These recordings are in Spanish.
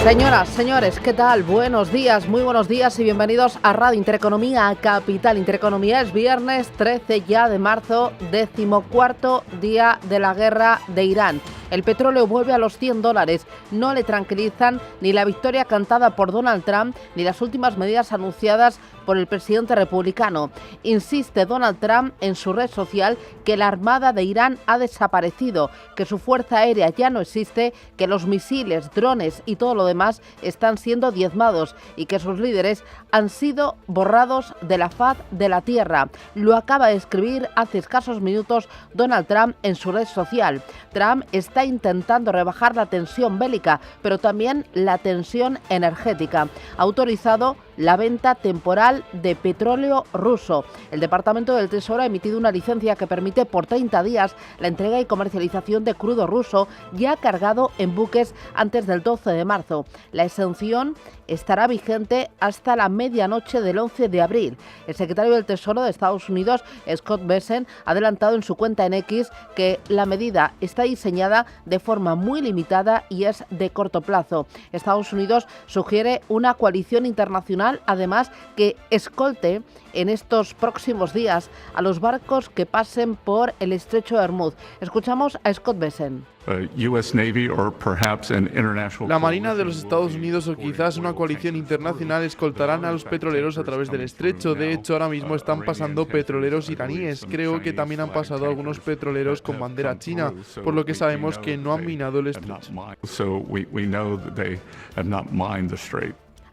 Señoras, señores, ¿qué tal? Buenos días, muy buenos días y bienvenidos a Radio Intereconomía, Capital Intereconomía. Es viernes 13 ya de marzo, 14º día de la guerra de Irán. El petróleo vuelve a los $100. No le tranquilizan ni la victoria cantada por Donald Trump ni las últimas medidas anunciadas por el presidente republicano. Insiste Donald Trump en su red social que la Armada de Irán ha desaparecido, que su fuerza aérea ya no existe, que los misiles, drones y todo lo demás están siendo diezmados y que sus líderes han sido borrados de la faz de la tierra. Lo acaba de escribir hace escasos minutos Donald Trump en su red social. Trump está intentando rebajar la tensión bélica, pero también la tensión energética. Ha autorizado la venta temporal de petróleo ruso. El Departamento del Tesoro ha emitido una licencia que permite por 30 días la entrega y comercialización de crudo ruso ya cargado en buques antes del 12 de marzo. La exención estará vigente hasta la medianoche del 11 de abril. El secretario del Tesoro de Estados Unidos, Scott Bessent, ha adelantado en su cuenta en X que la medida está diseñada de forma muy limitada y es de corto plazo. Estados Unidos sugiere una coalición internacional, además, que escolte en estos próximos días a los barcos que pasen por el estrecho de Hormuz. Escuchamos a Scott Bessent. La Marina de los Estados Unidos o quizás una coalición internacional escoltarán a los petroleros a través del estrecho. De hecho, ahora mismo están pasando petroleros iraníes. Creo que también han pasado algunos petroleros con bandera china, por lo que sabemos que no han minado el estrecho.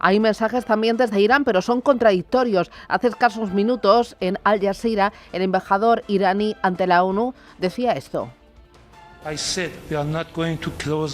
Hay mensajes también desde Irán, pero son contradictorios. Hace escasos minutos, en Al Jazeera, el embajador iraní ante la ONU decía esto.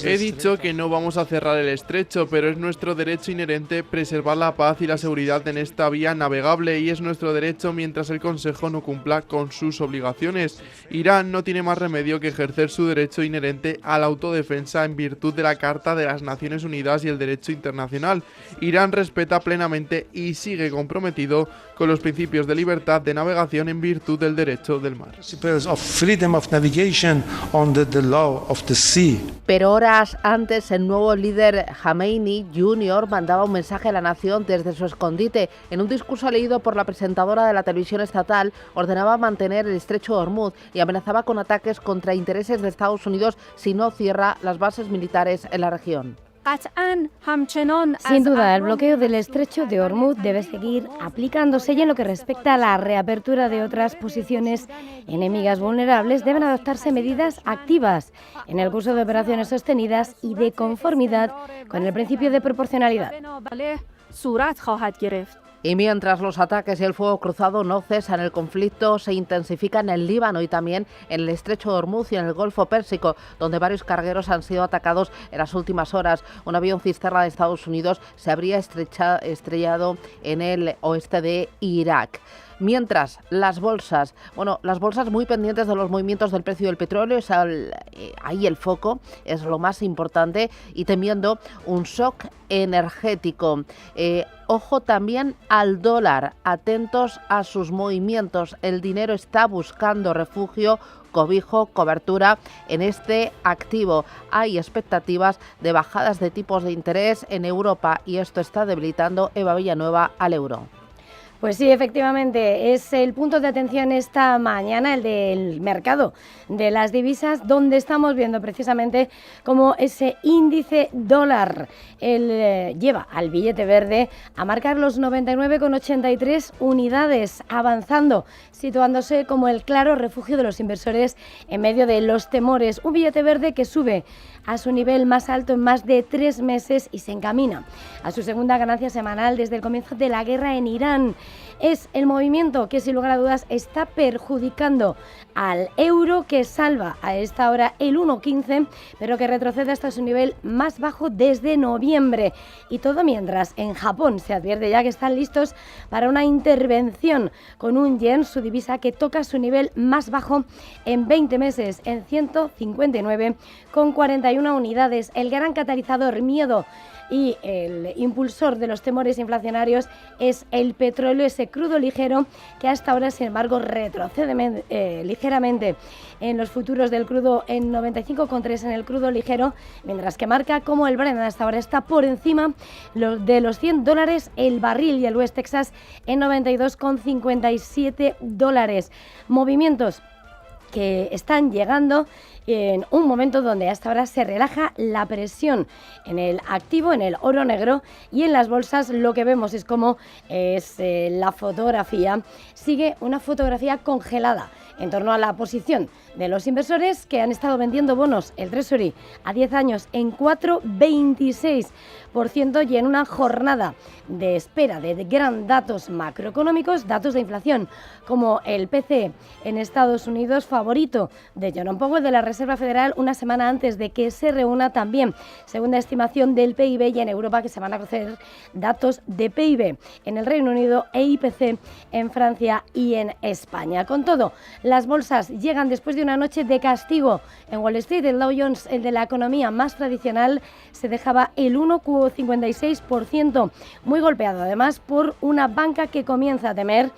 He dicho que no vamos a cerrar el estrecho, pero es nuestro derecho inherente preservar la paz y la seguridad en esta vía navegable y es nuestro derecho mientras el Consejo no cumpla con sus obligaciones. Irán no tiene más remedio que ejercer su derecho inherente a la autodefensa en virtud de la Carta de las Naciones Unidas y el derecho internacional. Irán respeta plenamente y sigue comprometido con los principios de libertad de navegación en virtud del derecho del mar. Pero horas antes, el nuevo líder Khamenei Jr. mandaba un mensaje a la nación desde su escondite. En un discurso leído por la presentadora de la televisión estatal, ordenaba mantener el estrecho de Hormuz y amenazaba con ataques contra intereses de Estados Unidos si no cierra las bases militares en la región. Sin duda, el bloqueo del estrecho de Hormuz debe seguir aplicándose y en lo que respecta a la reapertura de otras posiciones enemigas vulnerables deben adoptarse medidas activas en el curso de operaciones sostenidas y de conformidad con el principio de proporcionalidad. Y mientras los ataques y el fuego cruzado no cesan, el conflicto se intensifica en el Líbano y también en el estrecho de Hormuz y en el Golfo Pérsico, donde varios cargueros han sido atacados en las últimas horas. Un avión cisterna de Estados Unidos se habría estrellado en el oeste de Irak. Mientras, las bolsas muy pendientes de los movimientos del precio del petróleo, es ahí el foco, es lo más importante, y temiendo un shock energético. Ojo también al dólar, atentos a sus movimientos. El dinero está buscando refugio, cobijo, cobertura en este activo. Hay expectativas de bajadas de tipos de interés en Europa y esto está debilitando, Eva Villanueva, al euro. Pues sí, efectivamente, es el punto de atención esta mañana, el del mercado de las divisas, donde estamos viendo precisamente cómo ese índice dólar lleva al billete verde a marcar los 99,83 unidades, avanzando, situándose como el claro refugio de los inversores en medio de los temores. Un billete verde que sube a su nivel más alto en más de 3 meses y se encamina a su segunda ganancia semanal desde el comienzo de la guerra en Irán. Es el movimiento que sin lugar a dudas está perjudicando al euro, que salva a esta hora el 1,15, pero que retrocede hasta su nivel más bajo desde noviembre. Y todo mientras en Japón se advierte ya que están listos para una intervención con un yen, su divisa, que toca su nivel más bajo en 20 meses, en 159,41 unidades. El gran catalizador, miedo y el impulsor de los temores inflacionarios es el petróleo, ese crudo ligero que hasta ahora, sin embargo, retrocede ligeramente en los futuros del crudo, en 95,3 en el crudo ligero, mientras que marca como el Brent hasta ahora está por encima de los $100 el barril, y el West Texas en 92,57 $. Movimientos que están llegando en un momento donde hasta ahora se relaja la presión en el activo, en el oro negro, y en las bolsas lo que vemos es como la fotografía sigue una fotografía congelada en torno a la posición de los inversores que han estado vendiendo bonos, el Treasury a 10 años en 4,26%, y en una jornada de espera de gran datos macroeconómicos, datos de inflación como el PCE en Estados Unidos, favorito de Jerome Powell de la Reserva Federal una semana antes de que se reúna, también segunda estimación del PIB, y en Europa que se van a conocer datos de PIB en el Reino Unido e IPC en Francia y en España. Con todo, las bolsas llegan después de una noche de castigo en Wall Street. El Dow Jones, el de la economía más tradicional, se dejaba el 1,56%, muy golpeado además por una banca que comienza a temer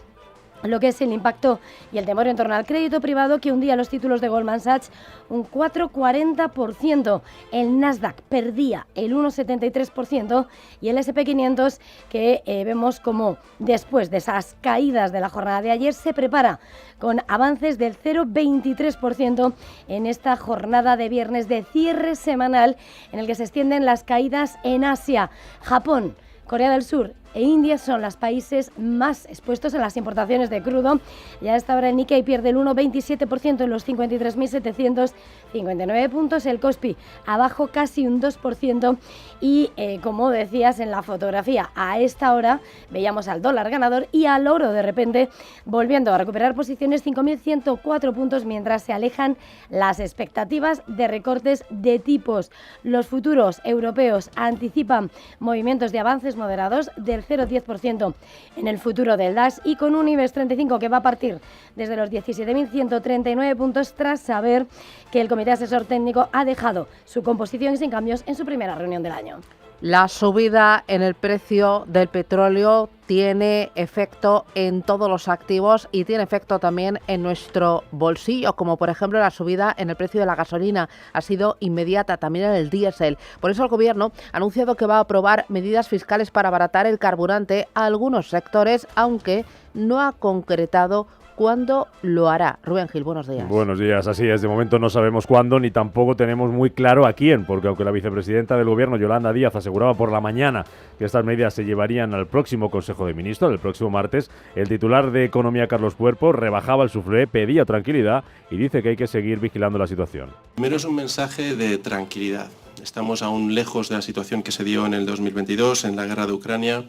lo que es el impacto y el temor en torno al crédito privado, que hundía los títulos de Goldman Sachs un 4,40%. El Nasdaq perdía el 1,73%, y el S&P 500, que vemos como después de esas caídas de la jornada de ayer se prepara con avances del 0,23% en esta jornada de viernes de cierre semanal, en el que se extienden las caídas en Asia. Japón, Corea del Sur e India son los países más expuestos en las importaciones de crudo. Ya a esta hora el Nikkei pierde el 1,27% en los 53.759 puntos, el Kospi abajo casi un 2%, y como decías en la fotografía, a esta hora veíamos al dólar ganador y al oro de repente volviendo a recuperar posiciones, 5.104 puntos, mientras se alejan las expectativas de recortes de tipos. Los futuros europeos anticipan movimientos de avances moderados del 0,10% en el futuro del DAX, y con un IBEX 35 que va a partir desde los 17.139 puntos tras saber que el Comité Asesor Técnico ha dejado su composición sin cambios en su primera reunión del año. La subida en el precio del petróleo tiene efecto en todos los activos y tiene efecto también en nuestro bolsillo, como por ejemplo la subida en el precio de la gasolina. Ha sido inmediata, también en el diésel. Por eso el Gobierno ha anunciado que va a aprobar medidas fiscales para abaratar el carburante a algunos sectores, aunque no ha concretado ¿cuándo lo hará? Rubén Gil, buenos días. Buenos días, así es. De momento no sabemos cuándo, ni tampoco tenemos muy claro a quién, porque aunque la vicepresidenta del Gobierno, Yolanda Díaz, aseguraba por la mañana que estas medidas se llevarían al próximo Consejo de Ministros, el próximo martes, el titular de Economía, Carlos Puerpo, rebajaba el suflé, pedía tranquilidad y dice que hay que seguir vigilando la situación. Primero es un mensaje de tranquilidad. Estamos aún lejos de la situación que se dio en el 2022, en la guerra de Ucrania.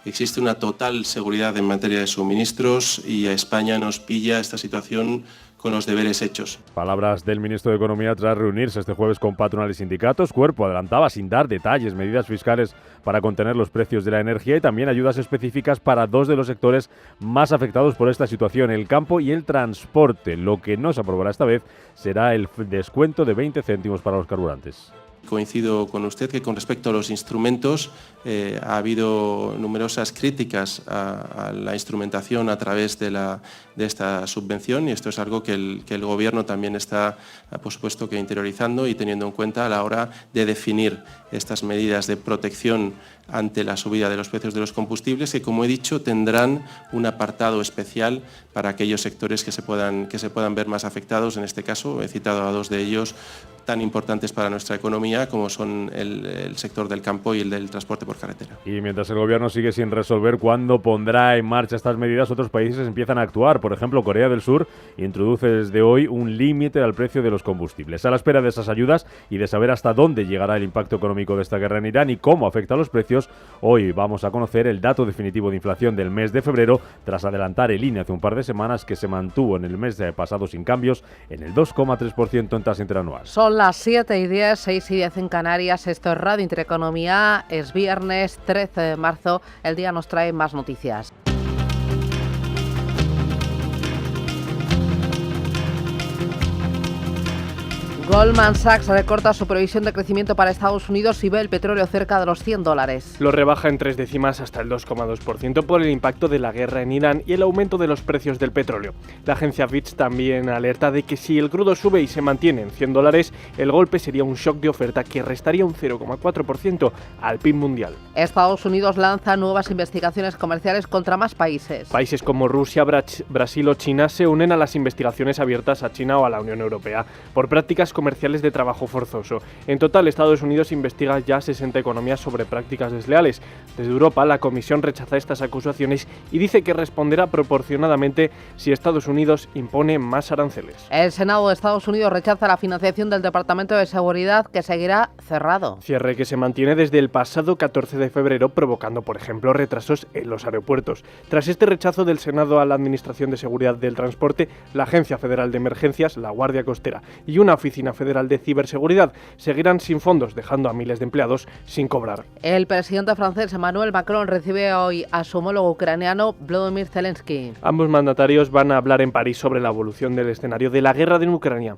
Existe una total seguridad en materia de suministros y a España nos pilla esta situación con los deberes hechos. Palabras del ministro de Economía tras reunirse este jueves con patronales y sindicatos. Cuerpo adelantaba, sin dar detalles, medidas fiscales para contener los precios de la energía y también ayudas específicas para dos de los sectores más afectados por esta situación, el campo y el transporte. Lo que no se aprobará esta vez será el descuento de 20 céntimos para los carburantes. Coincido con usted que con respecto a los instrumentos ha habido numerosas críticas a la instrumentación a través de esta subvención, y esto es algo que el Gobierno también está, por supuesto, que interiorizando y teniendo en cuenta a la hora de definir estas medidas de protección ante la subida de los precios de los combustibles, que, como he dicho, tendrán un apartado especial para aquellos sectores que se puedan ver más afectados. En este caso he citado a dos de ellos tan importantes para nuestra economía, como son el sector del campo y el del transporte por carretera. Y mientras el Gobierno sigue sin resolver cuándo pondrá en marcha estas medidas, otros países empiezan a actuar. Por ejemplo, Corea del Sur introduce desde hoy un límite al precio de los combustibles. A la espera de esas ayudas y de saber hasta dónde llegará el impacto económico de esta guerra en Irán y cómo afecta a los precios, hoy vamos a conocer el dato definitivo de inflación del mes de febrero, tras adelantar el INE hace un par de semanas, que se mantuvo en el mes pasado sin cambios en el 2,3% en tasa interanual. Son las 7:10, 6:10 en Canarias. Esto es Radio Intereconomía. Es viernes 13 de marzo. El día nos trae más noticias. Goldman Sachs recorta su previsión de crecimiento para Estados Unidos y ve el petróleo cerca de los $100. Lo rebaja en 3 décimas hasta el 2,2% por el impacto de la guerra en Irán y el aumento de los precios del petróleo. La agencia Fitch también alerta de que si el crudo sube y se mantiene en $100, el golpe sería un shock de oferta que restaría un 0,4% al PIB mundial. Estados Unidos lanza nuevas investigaciones comerciales contra más países. Países como Rusia, Brasil o China se unen a las investigaciones abiertas a China o a la Unión Europea por prácticas comerciales de trabajo forzoso. En total, Estados Unidos investiga ya 60 economías sobre prácticas desleales. Desde Europa, la Comisión rechaza estas acusaciones y dice que responderá proporcionadamente si Estados Unidos impone más aranceles. El Senado de Estados Unidos rechaza la financiación del Departamento de Seguridad, que seguirá cerrado. Cierre que se mantiene desde el pasado 14 de febrero, provocando, por ejemplo, retrasos en los aeropuertos. Tras este rechazo del Senado a la Administración de Seguridad del Transporte, la Agencia Federal de Emergencias, la Guardia Costera y una Oficina Federal de Ciberseguridad seguirán sin fondos, dejando a miles de empleados sin cobrar. El presidente francés Emmanuel Macron recibe hoy a su homólogo ucraniano Volodymyr Zelensky. Ambos mandatarios van a hablar en París sobre la evolución del escenario de la guerra en Ucrania.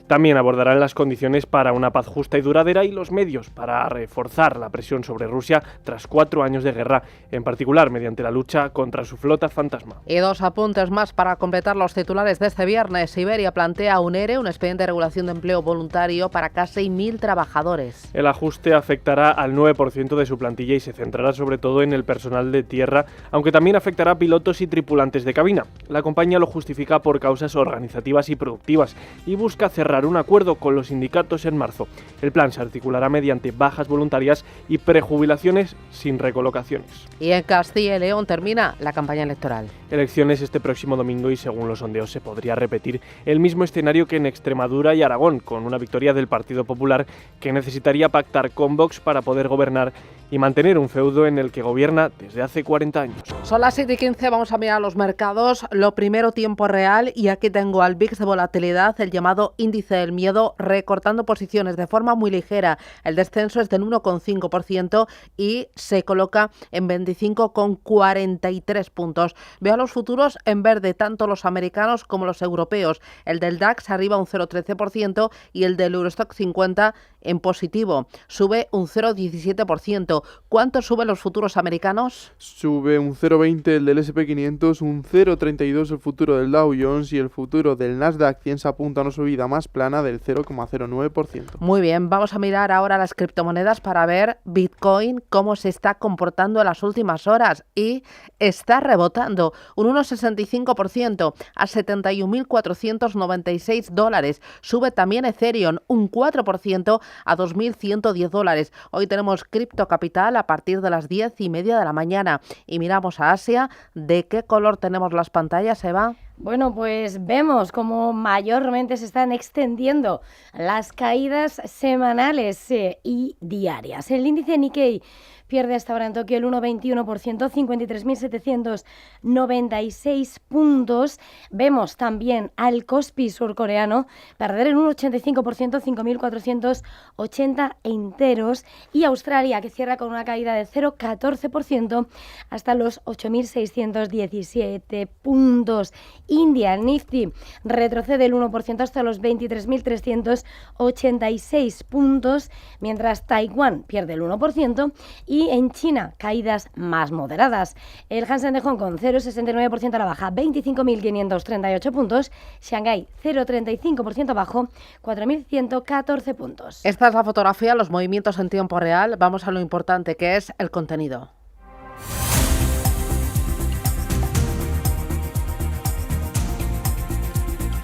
También abordarán las condiciones para una paz justa y duradera y los medios para reforzar la presión sobre Rusia tras 4 años de guerra, en particular mediante la lucha contra su flota fantasma. Y 2 apuntes más para completar los titulares de este viernes. Iberia plantea un ERE, un expediente de regulación de empleo voluntario para casi 1.000 trabajadores. El ajuste afectará al 9% de su plantilla y se centrará sobre todo en el personal de tierra, aunque también afectará a pilotos y tripulantes de cabina. La compañía lo justifica por causas organizativas y productivas y busca cerrar un acuerdo con los sindicatos en marzo. El plan se articulará mediante bajas voluntarias y prejubilaciones sin recolocaciones. Y en Castilla y León termina la campaña electoral. Elecciones este próximo domingo y según los sondeos se podría repetir el mismo escenario que en Extremadura y Aragón, con una victoria del Partido Popular que necesitaría pactar con Vox para poder gobernar y mantener un feudo en el que gobierna desde hace 40 años. Son las 7:15, vamos a mirar los mercados. Lo primero, tiempo real, y aquí tengo al VIX de volatilidad, el llamado índice del miedo, recortando posiciones de forma muy ligera. El descenso es del 1,5% y se coloca en 25,43 puntos. Veo a los futuros en verde, tanto los americanos como los europeos. El del DAX arriba un 0,13% y el del Eurostock 50 en positivo. Sube un 0,17%. ¿Cuánto suben los futuros americanos? Sube un 0,20 el del S&P 500, un 0,32 el futuro del Dow Jones y el futuro del Nasdaq 100 se apunta a una subida más plana del 0,09%. Muy bien, vamos a mirar ahora las criptomonedas para ver Bitcoin cómo se está comportando en las últimas horas y está rebotando un 1,65% a $71.496. Sube también Ethereum un 4% a $2.110. Hoy tenemos Cripto Capital a partir de las 10:30 de la mañana y miramos a Asia. ¿De qué color tenemos las pantallas, Eva? Bueno, pues vemos cómo mayormente se están extendiendo las caídas semanales y diarias. El índice Nikkei pierde hasta ahora en Tokio el 1,21%, 53.796 puntos. Vemos también al Kospi surcoreano perder el 1,85%, 5.480 enteros. Y Australia, que cierra con una caída de 0,14% hasta los 8.617 puntos. India, el Nifty, retrocede el 1% hasta los 23.386 puntos, mientras Taiwán pierde el 1%. Y en China, caídas más moderadas. El Hansen de Hong Kong, 0,69% a la baja, 25.538 puntos. Shanghái, 0,35% abajo, 4.114 puntos. Esta es la fotografía, los movimientos en tiempo real. Vamos a lo importante, que es el contenido.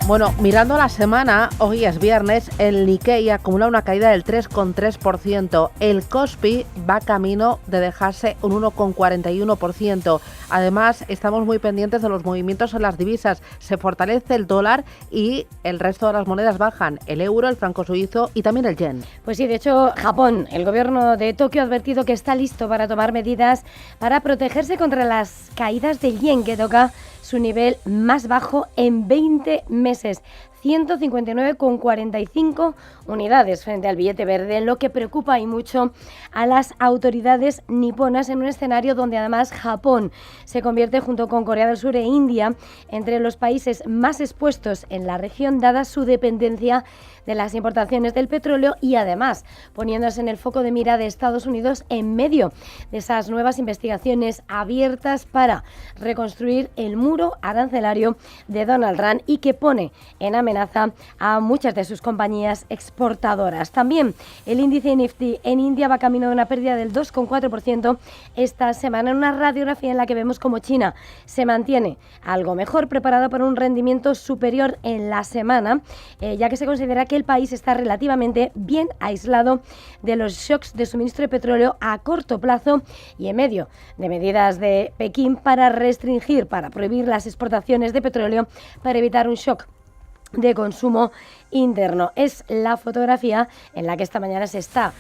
Bueno, mirando la semana, hoy es viernes, el Nikkei acumula una caída del 3,3%. El Kospi va camino de dejarse un 1,41%. Además, estamos muy pendientes de los movimientos en las divisas. Se fortalece el dólar y el resto de las monedas bajan. El euro, el franco suizo y también el yen. Pues sí, de hecho, Japón, el gobierno de Tokio ha advertido que está listo para tomar medidas para protegerse contra las caídas del yen, que toca su nivel más bajo en 20 meses. 159,45 unidades frente al billete verde, en lo que preocupa y mucho a las autoridades niponas en un escenario donde además Japón se convierte junto con Corea del Sur e India entre los países más expuestos en la región dada su dependencia de las importaciones del petróleo y además poniéndose en el foco de mira de Estados Unidos en medio de esas nuevas investigaciones abiertas para reconstruir el muro arancelario de Donald Trump y que pone en amenaza a muchas de sus compañías exportadoras. También el índice Nifty en India va camino de una pérdida del 2,4% esta semana en una radiografía en la que vemos como China se mantiene algo mejor preparada para un rendimiento superior en la semana, ya que se considera que el país está relativamente bien aislado de los shocks de suministro de petróleo a corto plazo y en medio de medidas de Pekín para restringir, para prohibir las exportaciones de petróleo para evitar un shock de consumo interno. Es la fotografía en la que esta mañana se está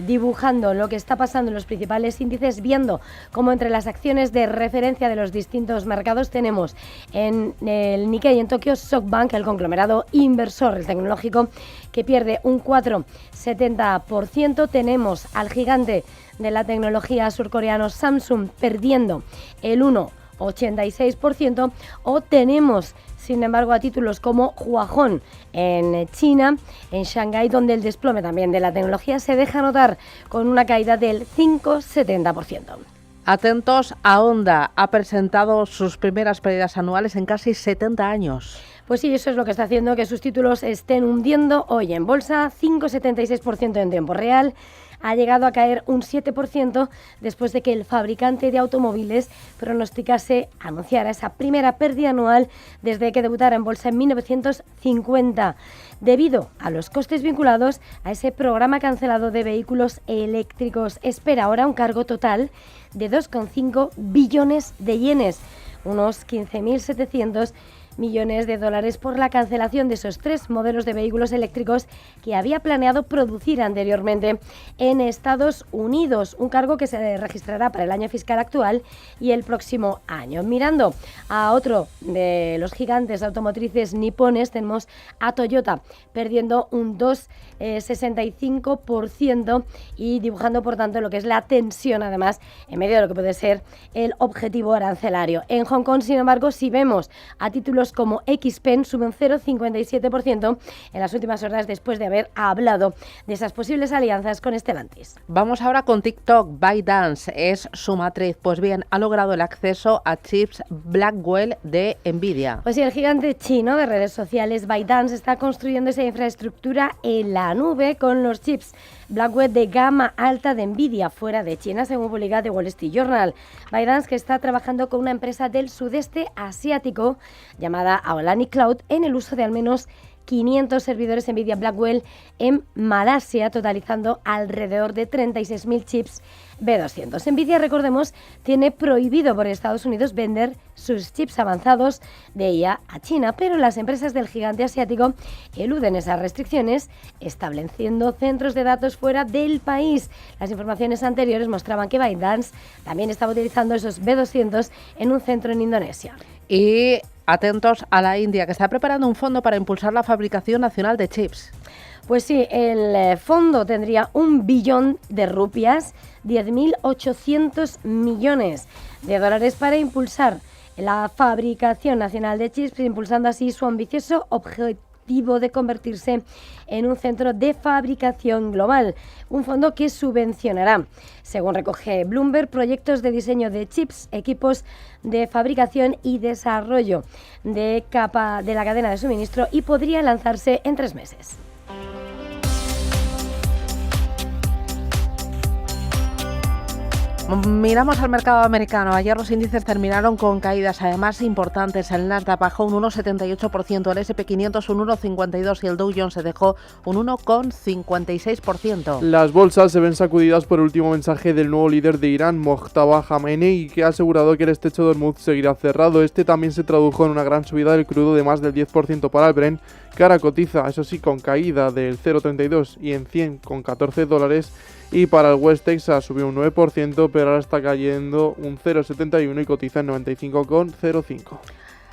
dibujando lo que está pasando en los principales índices, viendo cómo entre las acciones de referencia de los distintos mercados tenemos en el Nikkei en Tokio SoftBank, el conglomerado inversor, el tecnológico, que pierde un 4,70%. Tenemos al gigante de la tecnología surcoreano Samsung perdiendo el 1,86%, o tenemos sin embargo a títulos como Huajón en China, en Shanghái, donde el desplome también de la tecnología se deja notar con una caída del 5,70%. Atentos a Honda, ha presentado sus primeras pérdidas anuales en casi 70 años. Pues sí, eso es lo que está haciendo que sus títulos estén hundiendo hoy en bolsa, 5,76% en tiempo real. Ha llegado a caer un 7% después de que el fabricante de automóviles anunciara esa primera pérdida anual desde que debutara en bolsa en 1950, debido a los costes vinculados a ese programa cancelado de vehículos eléctricos. Espera ahora un cargo total de 2,5 billones de yenes, unos 15.700 millones de dólares por la cancelación de esos 3 modelos de vehículos eléctricos que había planeado producir anteriormente en Estados Unidos, un cargo que se registrará para el año fiscal actual y el próximo año. Mirando a otro de los gigantes automotrices nipones, tenemos a Toyota perdiendo un 2,65% y dibujando por tanto lo que es la tensión además en medio de lo que puede ser el objetivo arancelario. En Hong Kong, sin embargo, si vemos a títulos como XPeng suben un 0,57% en las últimas horas después de haber hablado de esas posibles alianzas con Stellantis. Vamos ahora con TikTok. ByteDance es su matriz. Pues bien, ha logrado el acceso a chips Blackwell de Nvidia. Pues sí, el gigante chino de redes sociales ByteDance está construyendo esa infraestructura en la nube con los chips Blackwell de gama alta de Nvidia fuera de China, según publica The Wall Street Journal. ByteDance, que está trabajando con una empresa del sudeste asiático llamada Aolani Cloud en el uso de al menos 500 servidores Nvidia Blackwell en Malasia, totalizando alrededor de 36.000 chips B200. Nvidia, recordemos, tiene prohibido por Estados Unidos vender sus chips avanzados de IA a China, pero las empresas del gigante asiático eluden esas restricciones, estableciendo centros de datos fuera del país. Las informaciones anteriores mostraban que ByteDance también estaba utilizando esos B200 en un centro en Indonesia. Y atentos a la India, que está preparando un fondo para impulsar la fabricación nacional de chips. Pues sí, el fondo tendría 1 billón de rupias, 10.800 millones de dólares para impulsar la fabricación nacional de chips, impulsando así su ambicioso objetivo de convertirse en un centro de fabricación global. Un fondo que subvencionará, según recoge Bloomberg, proyectos de diseño de chips, equipos de fabricación y desarrollo de la cadena de suministro y podría lanzarse en 3 meses. Miramos al mercado americano. Ayer los índices terminaron con caídas además importantes. El Nasdaq bajó un 1,78%, el S&P 500 un 1,52% y el Dow Jones se dejó un 1,56%. Las bolsas se ven sacudidas por el último mensaje del nuevo líder de Irán, Mojtaba Khamenei, que ha asegurado que el estrecho de Hormuz seguirá cerrado. Este también se tradujo en una gran subida del crudo de más del 10% para el Brent, que ahora cotiza, eso sí, con caída del 0,32 y en 100,14 dólares. Y para el West Texas subió un 9%, pero ahora está cayendo un 0,71 y cotiza en 95,05.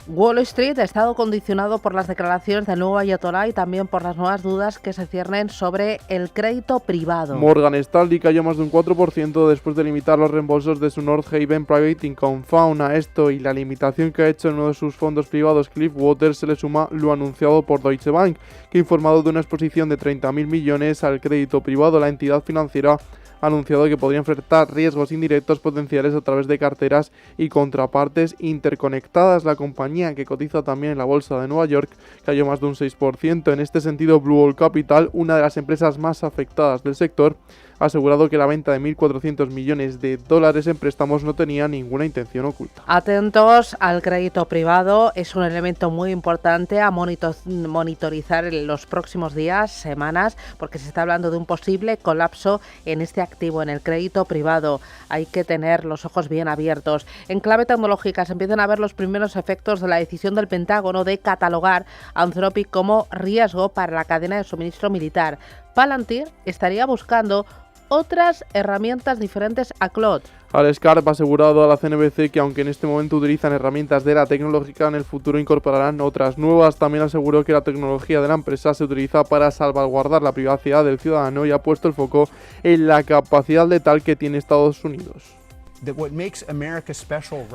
Wall Street ha estado condicionado por las declaraciones del nuevo ayatolá y también por las nuevas dudas que se ciernen sobre el crédito privado. Morgan Stanley cayó más de un 4% después de limitar los reembolsos de su North Haven Private Income Fund. A esto y la limitación que ha hecho en uno de sus fondos privados, Cliffwater, se le suma lo anunciado por Deutsche Bank, que ha informado de una exposición de 30.000 millones al crédito privado. La entidad financiera ha anunciado que podría enfrentar riesgos indirectos potenciales a través de carteras y contrapartes interconectadas. La compañía, que cotiza también en la bolsa de Nueva York, cayó más de un 6%. En este sentido, Blue Owl Capital, una de las empresas más afectadas del sector, ha asegurado que la venta de 1.400 millones de dólares en préstamos no tenía ninguna intención oculta. Atentos al crédito privado, es un elemento muy importante a monitorizar en los próximos días, semanas, porque se está hablando de un posible colapso en este activo, en el crédito privado. Hay que tener los ojos bien abiertos. En clave tecnológica se empiezan a ver los primeros efectos de la decisión del Pentágono de catalogar a Anthropic como riesgo para la cadena de suministro militar. Palantir estaría buscando otras herramientas diferentes a Claude. Alex Karp ha asegurado a la CNBC que aunque en este momento utilizan herramientas de la tecnológica, en el futuro incorporarán otras nuevas. También aseguró que la tecnología de la empresa se utiliza para salvaguardar la privacidad del ciudadano y ha puesto el foco en la capacidad letal que tiene Estados Unidos.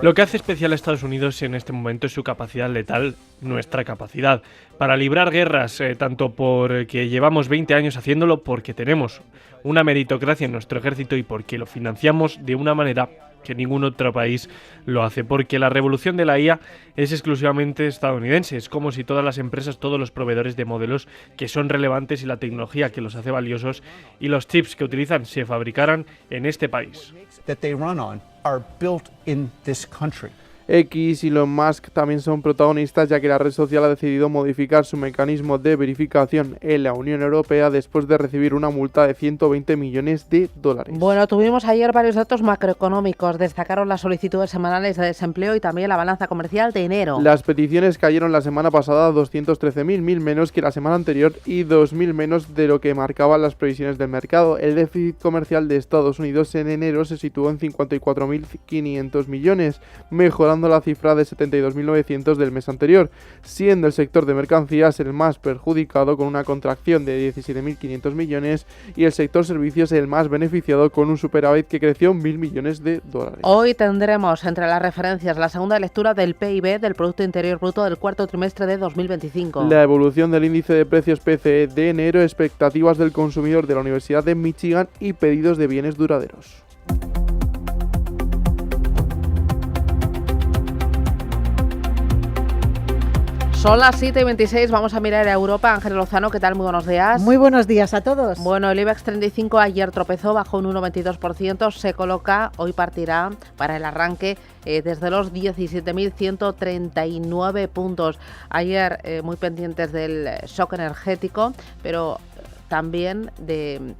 Lo que hace especial a Estados Unidos en este momento es su capacidad letal, nuestra capacidad para librar guerras, tanto porque llevamos 20 años haciéndolo, porque tenemos una meritocracia en nuestro ejército y porque lo financiamos de una manera que ningún otro país lo hace, porque la revolución de la IA es exclusivamente estadounidense. Es como si todas las empresas, todos los proveedores de modelos que son relevantes y la tecnología que los hace valiosos y los chips que utilizan se fabricaran en este país. X y Elon Musk también son protagonistas, ya que la red social ha decidido modificar su mecanismo de verificación en la Unión Europea después de recibir una multa de 120 millones de dólares. Bueno, tuvimos ayer varios datos macroeconómicos. Destacaron las solicitudes semanales de desempleo y también la balanza comercial de enero. Las peticiones cayeron la semana pasada a 213.000, 1.000 menos que la semana anterior y 2.000 menos de lo que marcaban las previsiones del mercado. El déficit comercial de Estados Unidos en enero se situó en 54.500 millones, mejorando la cifra de 72.900 del mes anterior, siendo el sector de mercancías el más perjudicado con una contracción de 17.500 millones y el sector servicios el más beneficiado con un superávit que creció 1.000 millones de dólares. Hoy tendremos entre las referencias la segunda lectura del PIB, del Producto Interior Bruto del cuarto trimestre de 2025. La evolución del índice de precios PCE de enero, expectativas del consumidor de la Universidad de Michigan y pedidos de bienes duraderos. Son las 7:26, vamos a mirar a Europa. Ángel Lozano, ¿qué tal? Muy buenos días. Muy buenos días a todos. Bueno, el IBEX 35 ayer tropezó, bajó un 1,22%, se coloca, hoy partirá para el arranque desde los 17.139 puntos. Ayer muy pendientes del shock energético, pero también de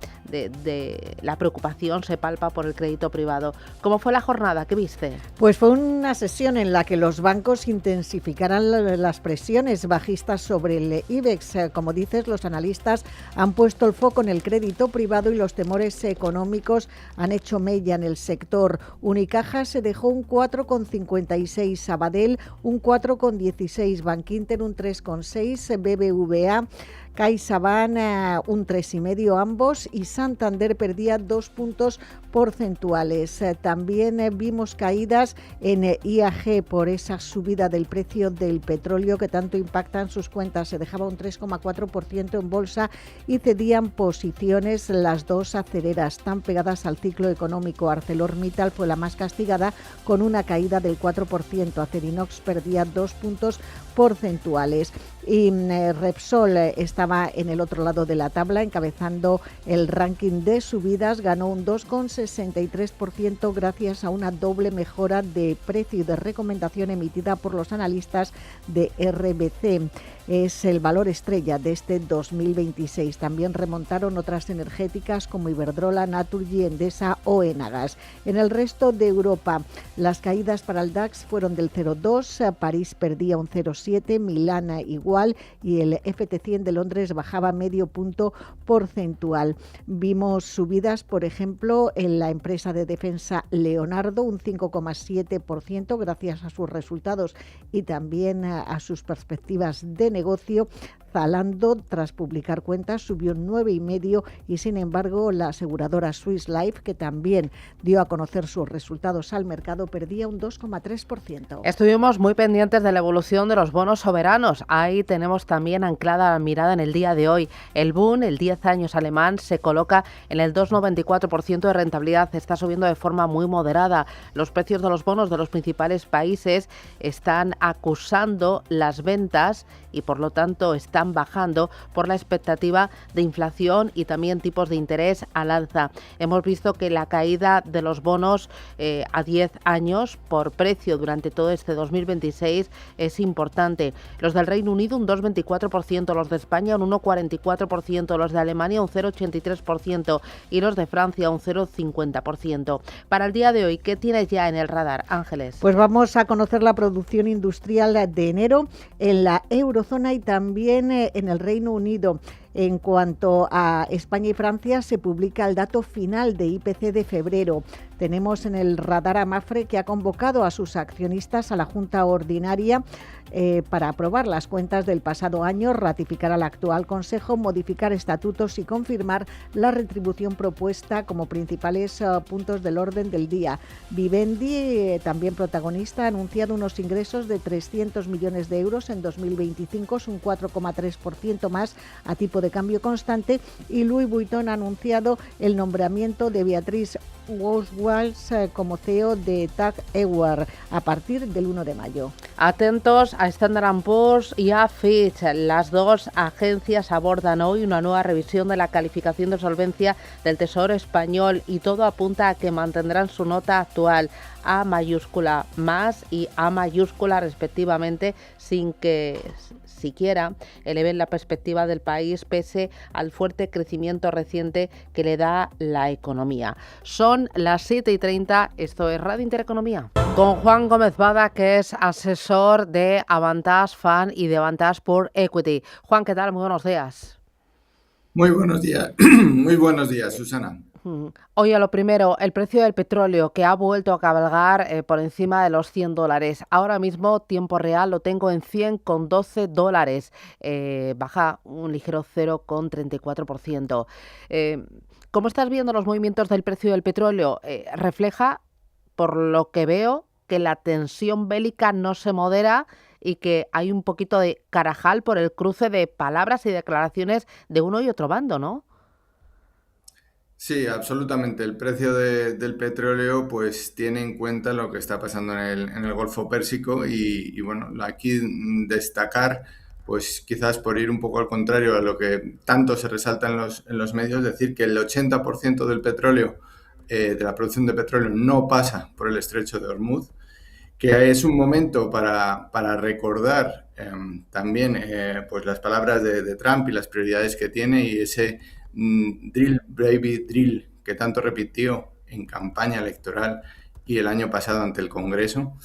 la preocupación se palpa por el crédito privado. ¿Cómo fue la jornada? ¿Qué viste? Pues fue una sesión en la que los bancos intensificaran las presiones bajistas sobre el IBEX. Como dices, los analistas han puesto el foco en el crédito privado y los temores económicos han hecho mella en el sector. Unicaja se dejó un 4,56, Sabadell un 4,16, Bankinter un 3,6, BBVA, CaixaBank un 3,5 ambos y Santander perdía 2 puntos porcentuales. También vimos caídas en IAG por esa subida del precio del petróleo que tanto impacta en sus cuentas. Se dejaba un 3,4% en bolsa y cedían posiciones las dos aceleras tan pegadas al ciclo económico. ArcelorMittal fue la más castigada con una caída del 4%. Acerinox perdía 2 puntos porcentuales. Y Repsol estaba en el otro lado de la tabla, encabezando el ranking de subidas, ganó un 2,63% gracias a una doble mejora de precio y de recomendación emitida por los analistas de RBC. es el valor estrella de este 2026. También remontaron otras energéticas como Iberdrola, Naturgy, Endesa o Enagas. En el resto de Europa, las caídas para el DAX fueron del 0,2, París perdía un 0,7, Milán igual y el FT100 de Londres bajaba medio punto porcentual. Vimos subidas, por ejemplo, en la empresa de defensa Leonardo, un 5,7% gracias a sus resultados y también a sus perspectivas de negocio. Zalando, tras publicar cuentas, subió un 9,5% y, sin embargo, la aseguradora Swiss Life, que también dio a conocer sus resultados al mercado, perdía un 2,3%. Estuvimos muy pendientes de la evolución de los bonos soberanos. Ahí tenemos también anclada la mirada en el día de hoy. El Bund, el 10 años alemán, se coloca en el 2,94% de rentabilidad. Está subiendo de forma muy moderada. Los precios de los bonos de los principales países están acusando las ventas y, por lo tanto, están bajando por la expectativa de inflación y también tipos de interés al alza. Hemos visto que la caída de los bonos a 10 años por precio durante todo este 2026 es importante. Los del Reino Unido un 2,24%, los de España un 1,44%, los de Alemania un 0,83% y los de Francia un 0,50%. Para el día de hoy, ¿qué tienes ya en el radar, Ángeles? Pues vamos a conocer la producción industrial de enero en la eurozona y también en el Reino Unido. En cuanto a España y Francia, se publica el dato final de IPC de febrero. Tenemos en el radar a Mapfre, que ha convocado a sus accionistas a la Junta Ordinaria para aprobar las cuentas del pasado año, ratificar al actual Consejo, modificar estatutos y confirmar la retribución propuesta como principales puntos del orden del día. Vivendi, también protagonista, ha anunciado unos ingresos de 300 millones de euros en 2025, es un 4,3% más a tipo de cambio constante, y Louis Vuitton ha anunciado el nombramiento de Beatriz Wostwals como CEO de TAG Heuer a partir del 1 de mayo. Atentos a Standard & Poor's y a Fitch. Las dos agencias abordan hoy una nueva revisión de la calificación de solvencia del Tesoro español y todo apunta a que mantendrán su nota actual, A mayúscula más y A mayúscula respectivamente, sin que siquiera eleven la perspectiva del país pese al fuerte crecimiento reciente que le da la economía. Son las 7:30, esto es Radio Intereconomía. Con Juan Gómez Bada, que es asesor de Avantage Fund y de Avantage por Equity. Juan, ¿qué tal? Muy buenos días. Muy buenos días. Muy buenos días, Susana. Oye, lo primero, el precio del petróleo que ha vuelto a cabalgar por encima de los $100. Ahora mismo, tiempo real, lo tengo en $100,12. Baja un ligero 0,34%. ¿Cómo estás viendo los movimientos del precio del petróleo? Refleja, por lo que veo, que la tensión bélica no se modera y que hay un poquito de carajal por el cruce de palabras y declaraciones de uno y otro bando, ¿no? Sí, absolutamente. El precio del petróleo pues tiene en cuenta lo que está pasando en el Golfo Pérsico y bueno, aquí destacar, pues quizás por ir un poco al contrario a lo que tanto se resalta en los medios, decir que el 80% del petróleo, de la producción de petróleo, no pasa por el estrecho de Hormuz, que es un momento para recordar también pues las palabras de Trump y las prioridades que tiene y ese drill, baby, drill, que tanto repitió en campaña electoral y el año pasado ante el Congreso.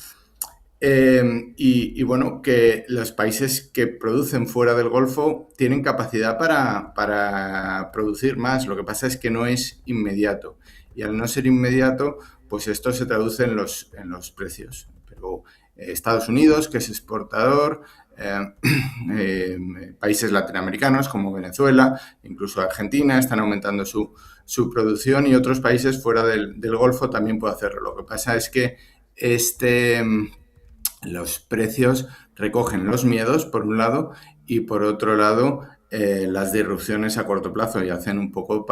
Y bueno, que los países que producen fuera del Golfo tienen capacidad para producir más. Lo que pasa es que no es inmediato. Y al no ser inmediato, pues esto se traduce en los precios. Pero Estados Unidos, que es exportador, países latinoamericanos como Venezuela, incluso Argentina, están aumentando su producción y otros países fuera del Golfo también pueden hacerlo. Lo que pasa es que los precios recogen los miedos, por un lado, y por otro lado, las disrupciones a corto plazo y hacen un poco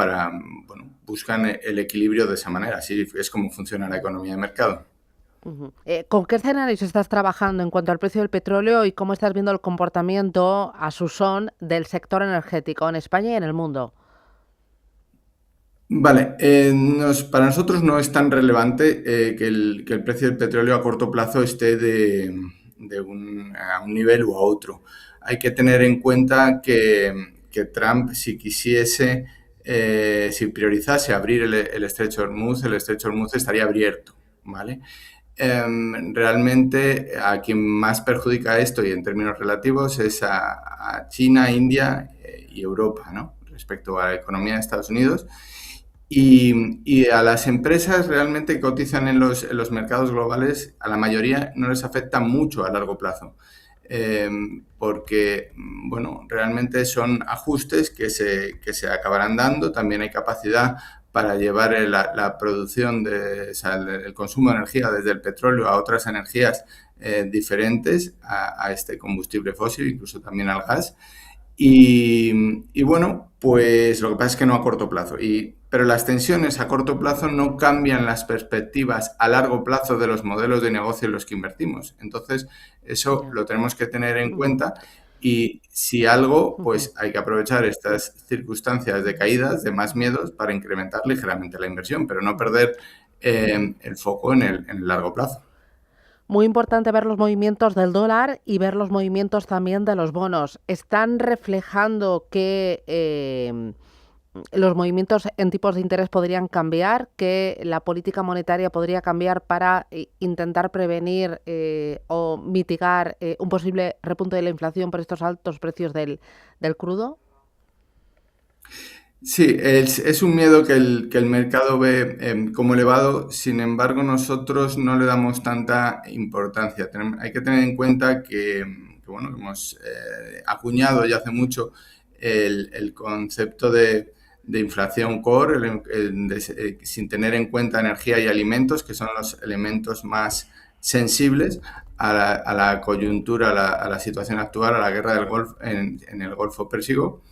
buscan el equilibrio de esa manera. Así es como funciona la economía de mercado. ¿Con qué escenarios estás trabajando en cuanto al precio del petróleo y cómo estás viendo el comportamiento a su son del sector energético en España y en el mundo? Vale, para nosotros no es tan relevante que el precio del petróleo a corto plazo esté a un nivel u a otro. hay que tener en cuenta que Trump, si quisiese, si priorizase abrir el estrecho de Hormuz, el estrecho de Hormuz estaría abierto, ¿vale? Realmente a quien más perjudica esto, y en términos relativos, es a China, India y Europa, ¿no? Respecto a la economía de Estados Unidos. Y a las empresas realmente que cotizan en los mercados globales, a la mayoría no les afecta mucho a largo plazo, porque, bueno, realmente son ajustes que se acabarán dando. También hay capacidad para llevar la producción, o sea, el consumo de energía desde el petróleo a otras energías diferentes a este combustible fósil, incluso también al gas. Y bueno, pues lo que pasa es que no a corto plazo. Pero las tensiones a corto plazo no cambian las perspectivas a largo plazo de los modelos de negocio en los que invertimos. Entonces, eso lo tenemos que tener en cuenta. Y si algo, pues hay que aprovechar estas circunstancias de caídas, de más miedos, para incrementar ligeramente la inversión, pero no perder el foco en el largo plazo. Muy importante ver los movimientos del dólar y ver los movimientos también de los bonos. ¿Están reflejando que los movimientos en tipos de interés podrían cambiar, que la política monetaria podría cambiar para intentar prevenir o mitigar un posible repunte de la inflación por estos altos precios del crudo? Sí, es un miedo que el mercado ve como elevado. Sin embargo, nosotros no le damos tanta importancia. Hay que tener en cuenta que bueno, hemos acuñado ya hace mucho el concepto de inflación core, sin tener en cuenta energía y alimentos, que son los elementos más sensibles a la coyuntura, a la situación actual, a la guerra del Golfo, en el Golfo Pérsico.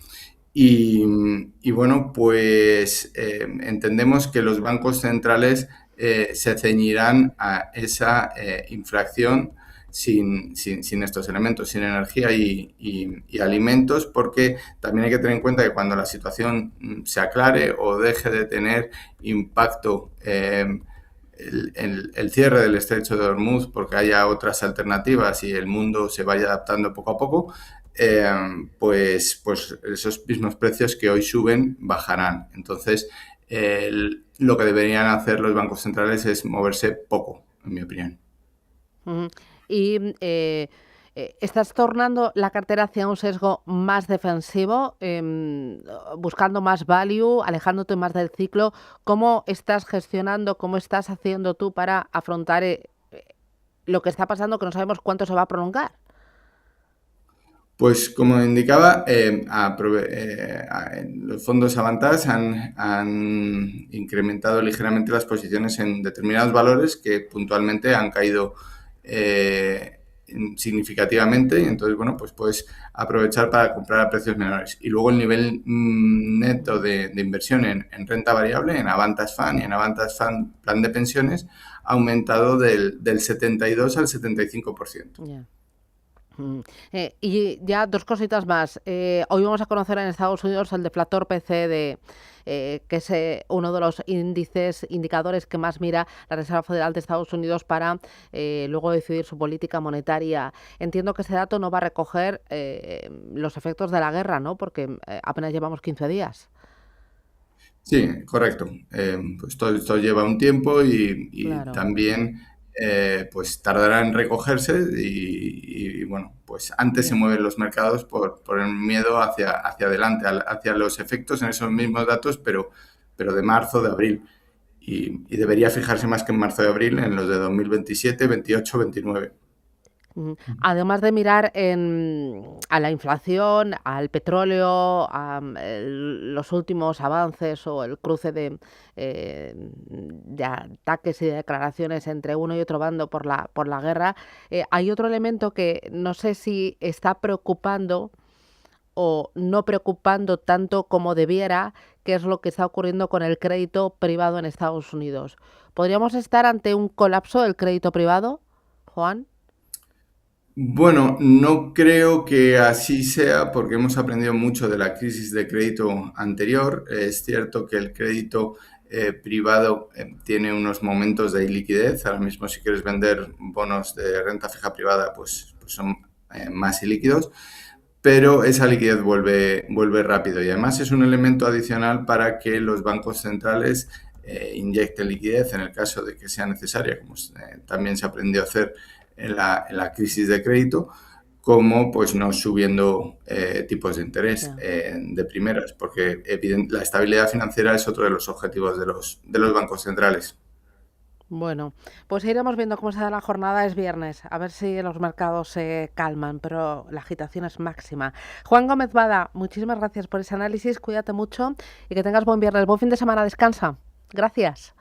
Y bueno, pues entendemos que los bancos centrales se ceñirán a esa inflación sin estos elementos, sin energía y alimentos, porque también hay que tener en cuenta que cuando la situación se aclare o deje de tener impacto el cierre del estrecho de Hormuz, porque haya otras alternativas y el mundo se vaya adaptando poco a poco, pues esos mismos precios que hoy suben bajarán. Entonces, lo que deberían hacer los bancos centrales es moverse poco, en mi opinión. Y ¿estás tornando la cartera hacia un sesgo más defensivo, buscando más value, alejándote más del ciclo? ¿Cómo estás gestionando, cómo estás haciendo tú para afrontar lo que está pasando, que no sabemos cuánto se va a prolongar? Pues como indicaba, los fondos Avantas han incrementado ligeramente las posiciones en determinados valores que puntualmente han caído significativamente, y entonces, bueno, pues puedes aprovechar para comprar a precios menores. Y luego el nivel neto de inversión en renta variable, en Avantas Fund y en Avantas Fund Plan de Pensiones, ha aumentado del 72 al 75%. Yeah. Y ya dos cositas más. Hoy vamos a conocer en Estados Unidos el deflator PCE, que es uno de los indicadores que más mira la Reserva Federal de Estados Unidos para luego decidir su política monetaria. Entiendo que ese dato no va a recoger los efectos de la guerra, ¿no? Porque apenas llevamos 15 días. Sí, correcto. Pues esto lleva un tiempo y Claro. también pues tardará en recogerse y bueno, pues antes se Bien. mueven los mercados por el miedo hacia adelante, hacia los efectos en esos mismos datos, pero de marzo, de abril. Y debería fijarse más que en marzo de abril en los de 2027, 28, 29. Además de mirar a la inflación, al petróleo, a los últimos avances o el cruce de ataques y de declaraciones entre uno y otro bando por la guerra, hay otro elemento que no sé si está preocupando o no preocupando tanto como debiera, que es lo que está ocurriendo con el crédito privado en Estados Unidos. ¿Podríamos estar ante un colapso del crédito privado, Juan? Bueno, no creo que así sea porque hemos aprendido mucho de la crisis de crédito anterior. Es cierto que el crédito privado tiene unos momentos de iliquidez. Ahora mismo si quieres vender bonos de renta fija privada, pues son más ilíquidos. pero esa liquidez vuelve rápido y además es un elemento adicional para que los bancos centrales inyecten liquidez en el caso de que sea necesaria, como también se aprendió a hacer en la crisis de crédito, como pues no subiendo tipos de interés de primeras, porque la estabilidad financiera es otro de los objetivos de los bancos centrales. Bueno, pues iremos viendo cómo se da la jornada. Es viernes, a ver si los mercados se calman, pero la agitación es máxima. Juan Gómez Bada, muchísimas gracias por ese análisis, cuídate mucho y que tengas buen viernes, buen fin de semana, descansa. Gracias.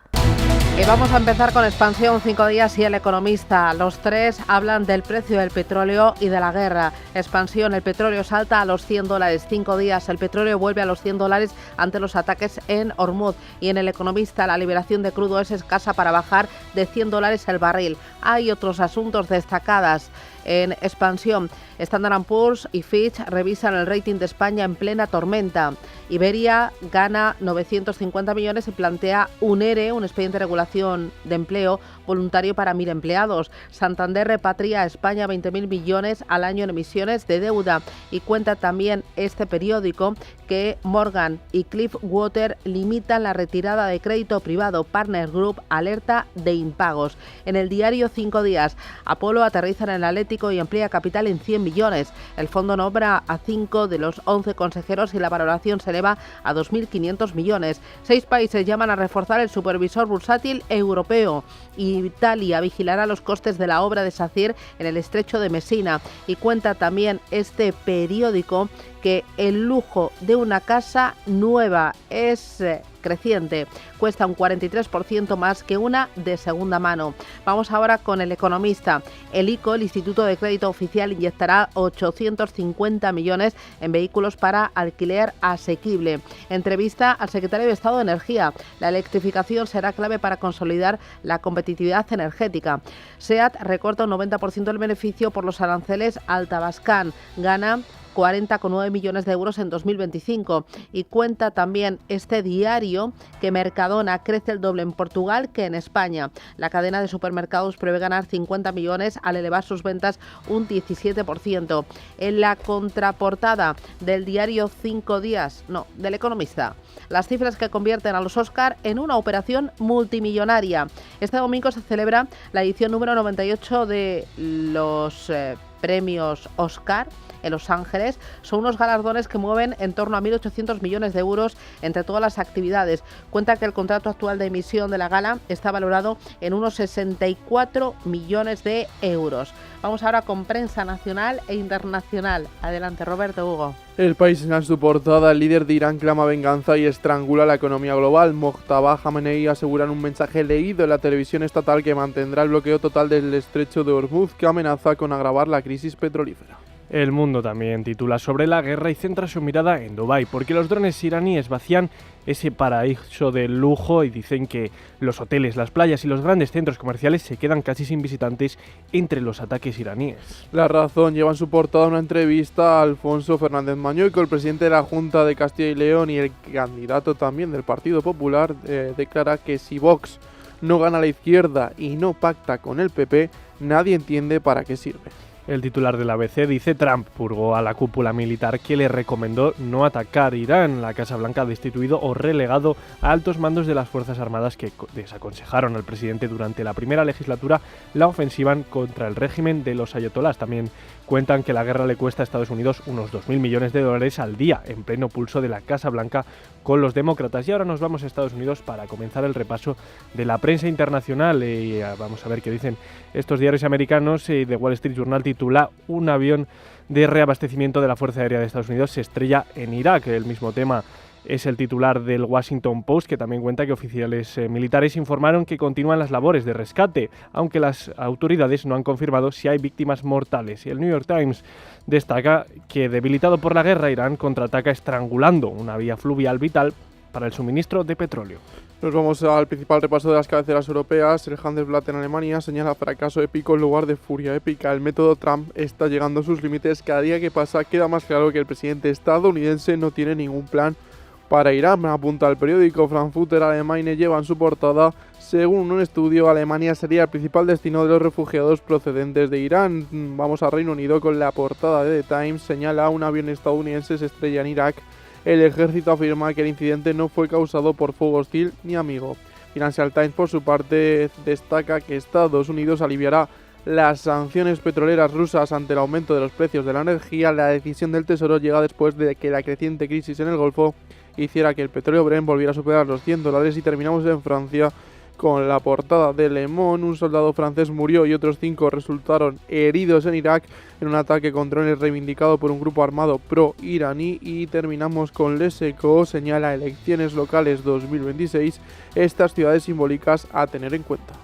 Y vamos a empezar con Expansión, 5 días y El Economista. Los tres hablan del precio del petróleo y de la guerra. Expansión, el petróleo salta a los $100. 5 días, el petróleo vuelve a los $100 ante los ataques en Hormuz. Y en El Economista, la liberación de crudo es escasa para bajar de $100 el barril. Hay otros asuntos destacados. En Expansión, Standard & Poor's y Fitch revisan el rating de España en plena tormenta. Iberia gana 950 millones y plantea un ERE, un expediente de regulación de empleo voluntario para 1.000 empleados. Santander repatria a España 20.000 millones al año en emisiones de deuda. Y cuenta también este periódico que Morgan y Cliffwater limitan la retirada de crédito privado. Partners Group alerta de impagos. En el diario 5 días, Apolo aterriza en el Atlético y amplía capital en 100 millones. El fondo nombra a 5 de los 11 consejeros y la valoración se eleva a 2.500 millones. 6 países llaman a reforzar el supervisor bursátil europeo. Italia vigilará los costes de la obra de SACIR en el estrecho de Messina. Y cuenta también este periódico que el lujo de una casa nueva es creciente, cuesta un 43% más que una de segunda mano. Vamos ahora con El Economista. El ICO, el Instituto de Crédito Oficial, inyectará 850 millones en vehículos para alquiler asequible. Entrevista al secretario de Estado de Energía. La electrificación será clave para consolidar la competitividad energética. SEAT recorta un 90% del beneficio por los aranceles al Tabascan. Gana 40,9 millones de euros en 2025. Y cuenta también este diario que Mercadona crece el doble en Portugal que en España. La cadena de supermercados prevé ganar 50 millones al elevar sus ventas un 17%. En la contraportada del diario 5 días, del Economista, las cifras que convierten a los Oscar en una operación multimillonaria. Este domingo se celebra la edición número 98 de los premios Oscar en Los Ángeles. Son unos galardones que mueven en torno a 1.800 millones de euros entre todas las actividades. Cuenta que el contrato actual de emisión de la gala está valorado en unos 64 millones de euros. Vamos ahora con prensa nacional e internacional. Adelante, Roberto Hugo. El País en su portada, el líder de Irán clama venganza y estrangula la economía global. Mojtaba Khamenei asegura en un mensaje leído en la televisión estatal que mantendrá el bloqueo total del estrecho de Hormuz, que amenaza con agravar la crisis petrolífera. El Mundo también titula sobre la guerra y centra su mirada en Dubái, porque los drones iraníes vacían ese paraíso del lujo y dicen que los hoteles, las playas y los grandes centros comerciales se quedan casi sin visitantes entre los ataques iraníes. La Razón lleva en su portada una entrevista a Alfonso Fernández Mañueco, el presidente de la Junta de Castilla y León y el candidato también del Partido Popular, declara que si Vox no gana a la izquierda y no pacta con el PP, nadie entiende para qué sirve. El titular de la ABC dice: Trump purgó a la cúpula militar que le recomendó no atacar Irán. La Casa Blanca ha destituido o relegado a altos mandos de las Fuerzas Armadas que desaconsejaron al presidente durante la primera legislatura la ofensiva contra el régimen de los ayatolás. También cuentan que la guerra le cuesta a Estados Unidos unos 2.000 millones de dólares al día, en pleno pulso de la Casa Blanca con los demócratas. Y ahora nos vamos a Estados Unidos para comenzar el repaso de la prensa internacional. Vamos a ver qué dicen estos diarios americanos. The Wall Street Journal titula: un avión de reabastecimiento de la Fuerza Aérea de Estados Unidos se estrella en Irak. El mismo tema es el titular del Washington Post, que también cuenta que oficiales militares informaron que continúan las labores de rescate, aunque las autoridades no han confirmado si hay víctimas mortales. Y el New York Times destaca que, debilitado por la guerra, Irán contraataca estrangulando una vía fluvial vital para el suministro de petróleo. Nos vamos al principal repaso de las cabeceras europeas. El Handelsblatt en Alemania señala fracaso épico en lugar de furia épica. El método Trump está llegando a sus límites. Cada día que pasa queda más claro que el presidente estadounidense no tiene ningún plan para Irán, apunta el periódico. Frankfurter Allgemeine lleva en su portada: Según un estudio, Alemania sería el principal destino de los refugiados procedentes de Irán. Vamos a Reino Unido con la portada de The Times. Señala un avión estadounidense se estrella en Irak. El ejército afirma que el incidente no fue causado por fuego hostil ni amigo. Financial Times, por su parte, destaca que Estados Unidos aliviará las sanciones petroleras rusas ante el aumento de los precios de la energía. La decisión del Tesoro llega después de que la creciente crisis en el Golfo hiciera que el petróleo Brent volviera a superar los $100. Y terminamos en Francia con la portada de Le Monde. Un soldado francés murió y otros 5 resultaron heridos en Irak en un ataque con drones reivindicado por un grupo armado pro-iraní. Y terminamos con Les Echos. Señala elecciones locales 2026, estas ciudades simbólicas a tener en cuenta.